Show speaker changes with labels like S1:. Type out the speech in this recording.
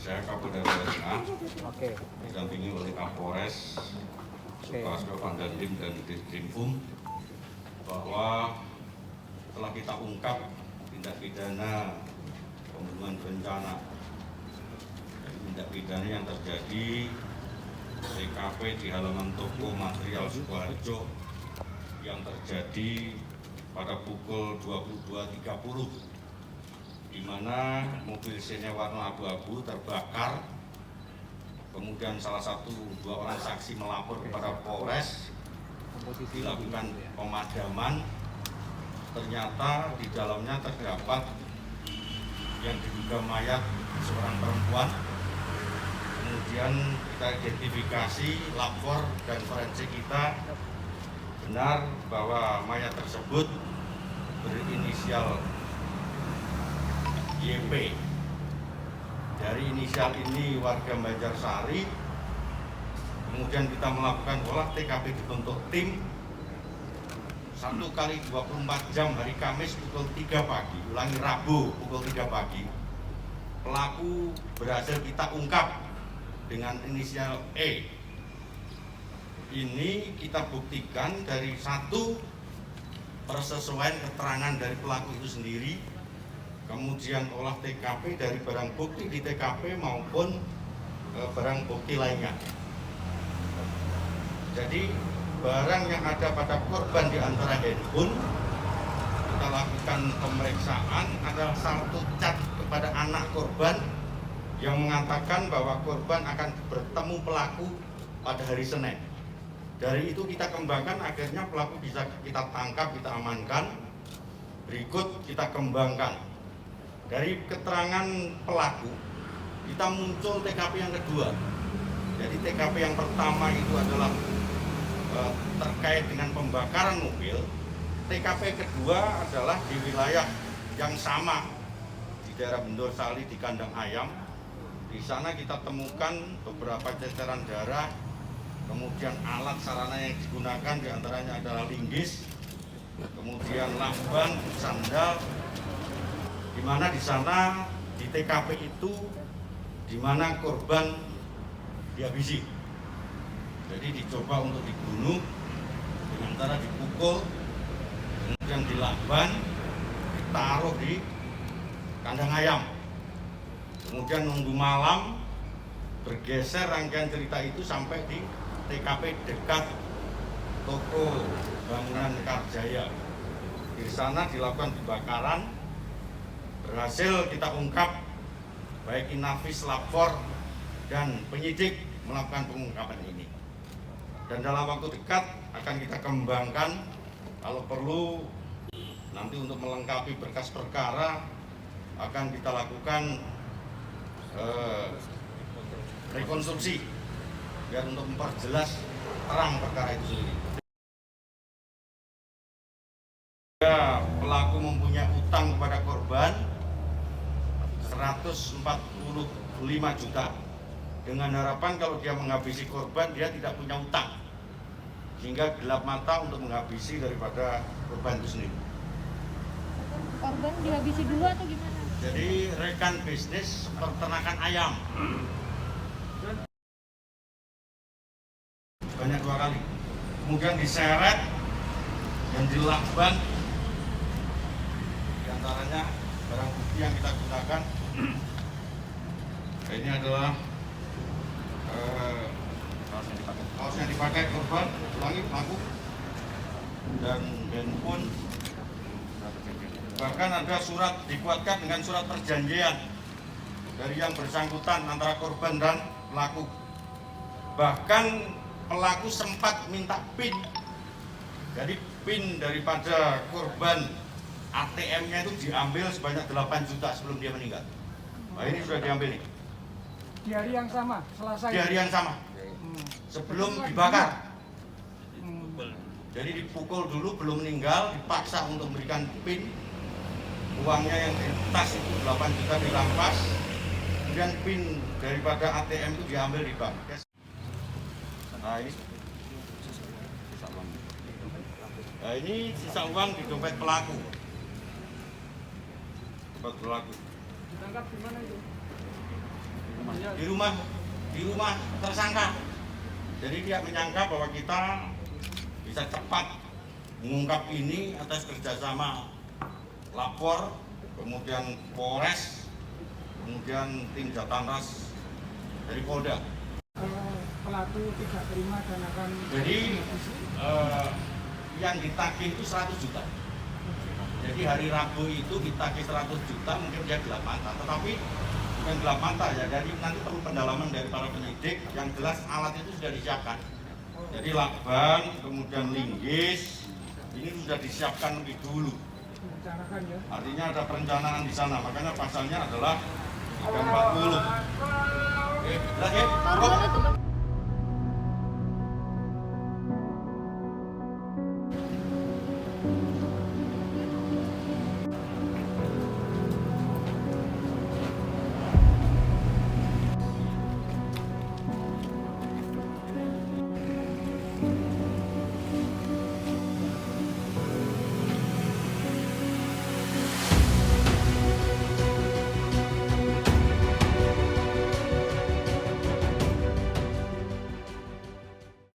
S1: Saya Kapolda Jawa Tengah, didampingi oleh Kapolres, Suprasko, Pandandim, dan Ditkrimum, bahwa telah kita ungkap tindak pidana pembunuhan berencana, tindak pidana yang terjadi TKP di halaman toko material Sukoharjo yang terjadi pada pukul 22.30, di mana mobil Xenia warna abu-abu terbakar. Kemudian dua orang saksi melapor kepada Polres, dilakukan pemadaman. Ternyata di dalamnya terdapat yang diduga mayat seorang perempuan. Kemudian kita identifikasi, lapor dan forensik kita benar bahwa mayat tersebut berinisial YP. Dari inisial ini warga Banjarsari. Kemudian kita melakukan olah TKP, dibentuk tim 1 kali 24 jam hari Kamis pukul 3 pagi, ulangi Rabu pukul 3 pagi. Pelaku berhasil kita ungkap dengan inisial E. Ini kita buktikan dari satu persesuaian keterangan dari pelaku itu sendiri, kemudian olah TKP dari barang bukti di TKP maupun barang bukti lainnya. Jadi barang yang ada pada korban di antara handphone, kita lakukan pemeriksaan, adalah satu chat kepada anak korban yang mengatakan bahwa korban akan bertemu pelaku pada hari Senin. Dari itu kita kembangkan, akhirnya pelaku bisa kita tangkap, kita amankan. Berikut kita kembangkan. Dari keterangan pelaku, kita muncul TKP yang kedua. Jadi TKP yang pertama itu adalah terkait dengan pembakaran mobil. TKP kedua adalah di wilayah yang sama, di daerah Bendorsali di kandang ayam. Di sana kita temukan beberapa ceceran darah, kemudian alat sarana yang digunakan diantaranya adalah linggis, kemudian lakban, sandal, di mana di sana di TKP itu di mana korban dihabisi. Jadi dicoba untuk dibunuh dengan cara dipukul, kemudian dilakban, ditaruh di kandang ayam. Kemudian nunggu malam, bergeser rangkaian cerita itu sampai di TKP dekat toko bangunan Karjaya. Di sana dilakukan pembakaran, berhasil kita ungkap, baik Inafis, lapor, dan penyidik melakukan pengungkapan ini. Dan dalam waktu dekat akan kita kembangkan, kalau perlu nanti untuk melengkapi berkas perkara akan kita lakukan rekonstruksi biar untuk memperjelas terang perkara itu sendiri. Pelaku mempunyai utang kepada korban 145 juta, dengan harapan kalau dia menghabisi korban dia tidak punya utang, sehingga gelap mata untuk menghabisi daripada korban itu sendiri.
S2: Korban dihabisi dulu atau gimana?
S1: Jadi rekan bisnis peternakan ayam banyak 2 kali, kemudian diseret dan dilakban. Di antaranya barang bukti yang kita gunakan, ini adalah kaos yang dipakai korban, ulangi pelaku, dan handphone. Bahkan ada surat, dikuatkan dengan surat perjanjian dari yang bersangkutan antara korban dan pelaku. Bahkan pelaku sempat minta PIN. Jadi PIN daripada korban ATM-nya itu diambil sebanyak 8 juta sebelum dia meninggal. Nah, ini sudah diambil nih.
S3: Di hari yang sama, selesai.
S1: Di hari yang sama, sebelum dibakar. Jadi dipukul dulu belum meninggal, dipaksa untuk memberikan PIN. Uangnya yang di tas itu 8 juta dirampas, kemudian PIN daripada ATM itu diambil di bank. Nah ini sisa uang. Nah ini sisa uang di dompet pelaku. Dompet pelaku.
S3: Ditangkap di mana itu?
S1: di rumah tersangka. Jadi dia menyangka bahwa kita bisa cepat mengungkap ini atas kerjasama lapor, kemudian Polres, kemudian tim Jatanras dari Polda.
S3: Pelaku tidak terima dan akan...
S1: Jadi yang ditagih itu 100 juta. Jadi hari Rabu itu ditagih 100 juta, mungkin dia gelap mata. Tetapi bukan gelap mata ya, jadi nanti perlu pendalaman dari para penyidik. Yang jelas alat itu sudah disiapkan. Jadi lakban, kemudian linggis, ini sudah disiapkan lebih dulu.
S3: Direncanakan ya.
S1: Artinya ada perencanaan di sana, makanya pasalnya adalah 340. Oke, jelas ya?
S2: Korban itu